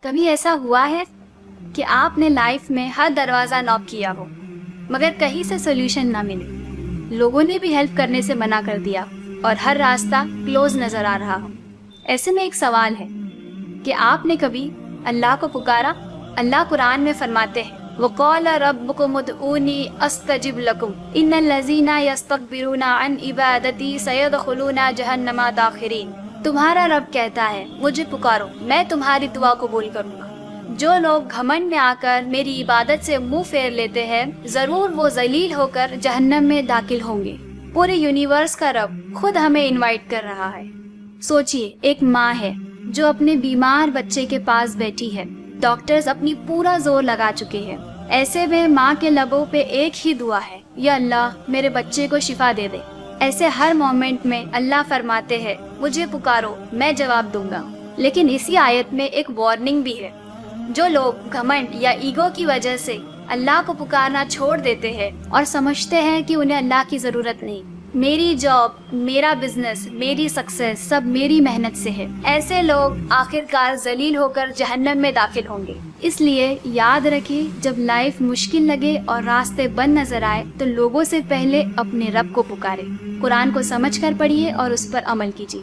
کبھی ایسا ہوا ہے کہ آپ نے لائف میں ہر دروازہ ناک کیا ہو مگر کہیں سے سولوشن نہ ملے، لوگوں نے بھی ہیلپ کرنے سے منع کر دیا اور ہر راستہ کلوز نظر آ رہا ہو؟ ایسے میں ایک سوال ہے کہ آپ نے کبھی اللہ کو پکارا؟ اللہ قرآن میں فرماتے ہیں وَقَالَ رَبُّكُمُ ادْعُونِي أَسْتَجِبْ لَكُمْ إِنَّ الَّذِينَ يَسْتَكْبِرُونَ عَنْ عِبَادَتِي سَيَدْخُلُونَ جَهَنَّمَ دَاخِرِينَ، تمہارا رب کہتا ہے مجھے پکارو، میں تمہاری دعا قبول کروں گا۔ جو لوگ گھمنڈ میں آ کر میری عبادت سے منہ پھیر لیتے ہیں ضرور وہ ذلیل ہو کر جہنم میں داخل ہوں گے۔ پورے یونیورس کا رب خود ہمیں انوائٹ کر رہا ہے۔ سوچئے، ایک ماں ہے جو اپنے بیمار بچے کے پاس بیٹھی ہے، ڈاکٹرز اپنی پورا زور لگا چکے ہیں، ایسے میں ماں کے لبوں پہ ایک ہی دعا ہے، یا اللہ میرے بچے کو شفا دے دے۔ ایسے ہر مومنٹ میں اللہ فرماتے ہیں مجھے پکارو، میں جواب دوں گا۔ لیکن اسی آیت میں ایک وارننگ بھی ہے، جو لوگ گھمنڈ یا ایگو کی وجہ سے اللہ کو پکارنا چھوڑ دیتے ہیں اور سمجھتے ہیں کہ انہیں اللہ کی ضرورت نہیں، میری جاب، میرا بزنس، میری سکسیس سب میری محنت سے ہے، ایسے لوگ آخرکار ذلیل ہو کر جہنم میں داخل ہوں گے۔ اس لیے یاد رکھیں، جب لائف مشکل لگے اور راستے بند نظر آئے تو لوگوں سے پہلے اپنے رب کو پکارے۔ قرآن کو سمجھ کر پڑھیے اور اس پر عمل کیجیے۔